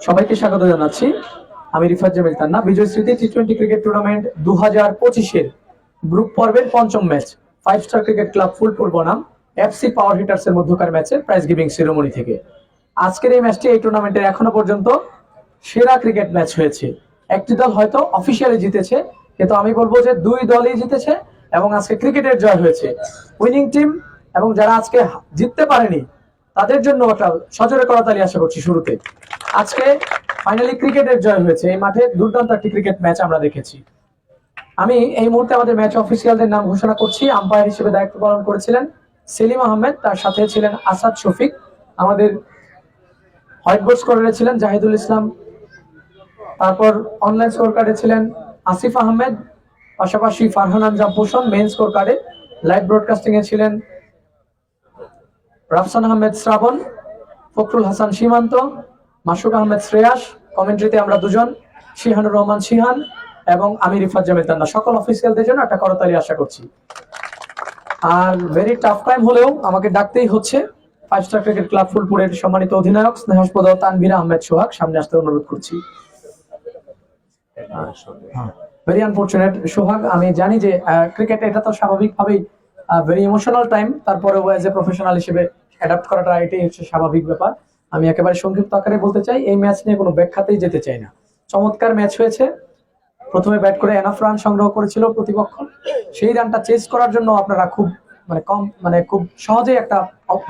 সবাইকে স্বাগত জানাচ্ছি। আমি রিফাত জামিল তান্না। বিজয় স্মৃতি টি-20 ক্রিকেট টুর্নামেন্ট 2025-এর গ্রুপ পর্বের পঞ্চম match 5 star cricket club Phulpur বনাম এফসি পাওয়ার হিটার্স এর মধ্যকার ম্যাচের প্রাইজ গিভিং সেরেমনি থেকে আজকের এই ম্যাচটি এই টুর্নামেন্টের এখনো পর্যন্ত সেরা ক্রিকেট ম্যাচ হয়েছে। একটি দল হয়তো অফিসিয়ালি জিতেছে, কিন্তু আমি বলবো যে দুই দলই জিতেছে এবং আজকে ক্রিকেটের জয় হয়েছে। উইনিং টিম এবং যারা আজকে জিততে পারেনি তাদের জন্য একটা সজোরে করতালি আশা করছি শুরুতে। আজকে ফাইনালি ক্রিকেটের জয় হয়েছে। এই মাঠে দুর্দান্ত একটি ক্রিকেট ম্যাচ আমরা দেখেছি। আমি এই মুহূর্তে আমাদের ম্যাচ অফিসিয়ালদের নাম ঘোষণা করছি। আম্পায়ার হিসেবে দায়িত্ব পালন করেছিলেন সেলিম আহমেদ, তার সাথে ছিলেন আসাদ শফিক। আমাদের হোয়াইট বোর্ড স্কোরারে ছিলেন জাহিদুল ইসলাম। তারপর অনলাইন স্কোর কার্ডে ছিলেন আসিফ আহমেদ, পাশাপাশি ফারহান আনজাম পোষণ। মেইন স্কোর কার্ডে লাইভ ব্রডকাস্টিং এ ছিলেন রাফসান আহমেদ শ্রাবণ, ফখরুল হাসান সীমান্ত, মাসুক আহমেদ শ্রেয়াস। কমেন্ট্রিতে আমরা দুজন, শিহানুর রহমান শিহান এবং আমি রিফাত জামিল তান্না। সকল অফিসিয়ালদের জন্য একটা করতালি আশা করছি। আর ভেরি টাফ টাইম হলেও আমাকে ডাকতেই হচ্ছে 5 স্টার ক্রিকেট ক্লাব ফুলপুরের সম্মানিত অধিনায়ক স্নেহাস্পদ তানভীর আহমেদ সোহাগ, সামনে আসতে অনুরোধ করছি। ভেরি আনফরচুনেট সোহাগ, আমি জানি যে ক্রিকেট এটা তো স্বাভাবিকভাবেই ভেরি ইমোশনাল টাইম, তারপরে এজ এ প্রফেশনাল হিসেবে অ্যাডাপ্ট করাটা এটাই হচ্ছে স্বাভাবিক ব্যাপার। আমি একেবারে সংক্ষিপ্ত আকারে বলতে চাই, এই ম্যাচ নিয়ে কোনো ব্যাখ্যাতেই যেতে চাই না। চমৎকার ম্যাচ হয়েছে। প্রথমে ব্যাট করে এনাফ রান সংগ্রহ করেছিল প্রতিপক্ষ, সেই রানটা চেস করার জন্য আপনারা খুব খুব সহজেই একটা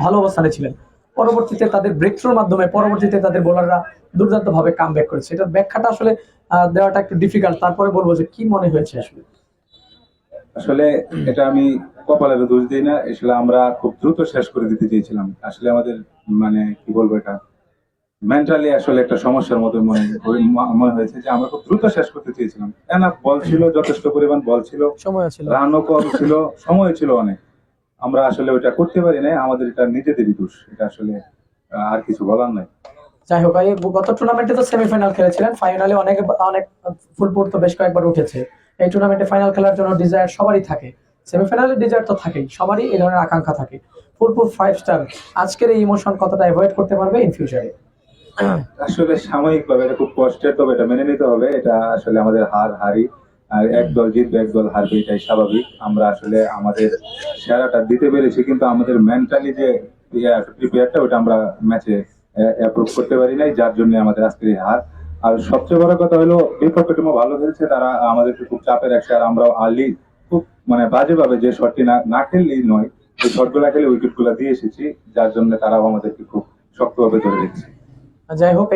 ভালো অবস্থানে ছিলেন। পরবর্তীতে তাদের ব্রেক থ্রুর মাধ্যমে পরবর্তীতে তাদের বোলাররা দুর্দান্ত ভাবে কাম ব্যাক করেছে। এটার ব্যাখ্যাটা আসলে দেওয়াটা একটু ডিফিকাল্ট। তারপরে বলবো যে কি মনে হয়েছে আসলে। আসলে এটা আমি কপালের দোষ দিই না, আসলে আমরা খুব দ্রুত শেষ করে দিতে চেয়েছিলাম। আসলে আমাদের কি বলবো, এটা মেন্টালি আসলে একটা সমস্যার মতো মনে হয়েছে যে আমরা খুব দ্রুত শেষ করতে চেয়েছিলাম। এনাফ বল ছিল, যথেষ্ট পরিমাণ বল ছিল, সময় ছিল, রানও কম ছিল, সময় ছিল অনেক। আমরা আসলে ওইটা করতে পারি নাই, আমাদের এটা নিজেদেরই দোষ। এটা আসলে আর কিছু বলার নাই। যাই হোক, গত টুর্নামেন্টে তো সেমিফাইনাল খেলেছিলেন, ফাইনালে অনেক অনেক ফুলপুর তো বেশ কয়েকবার উঠেছে। এই টুর্নামেন্টে ফাইনাল খেলার জন্য ডিজায়ার সবারই থাকে, সেমিফাইনালে ডিজায়ার তো থাকেই, সবারই এই ধরনের আকাঙ্ক্ষা থাকে। ফুলপুর 5 স্টার আজকের এই ইমোশন কতটা অ্যাভয়েড করতে পারবে ইন ফিউচারে? আসলে সাময়িক ভাবে এটা খুব কষ্টের, তবে এটা মেনে নিতে হবে। এটা আসলে আমাদের হারি, আর এক দল জিতবে এক দল হারবে, এটাই স্বাভাবিক। আমরা আসলে আমাদের সেরাটা দিতে পেরেছি, কিন্তু আমাদের মেন্টালি যে প্রিপেয়ারটা ওটা আমরা ম্যাচে অ্যাপ্রুভ করতে পারি নাই, যার জন্য আমাদের আজকের এই হার। আর সবচেয়ে বড় কথা হলো বিপক্ষ টিমও ভালো খেলছে, তারা আমাদেরকে খুব চাপে রাখছে। আর আমরাও আর্লি খুব বাজে ভাবে যে শটটি না খেললেই নয়, এই শটগুলা খেলে উইকেট গুলা দিয়ে এসেছি, যার জন্য তারাও আমাদেরকে খুব শক্তভাবে ধরে রেখেছে। যাই হোক।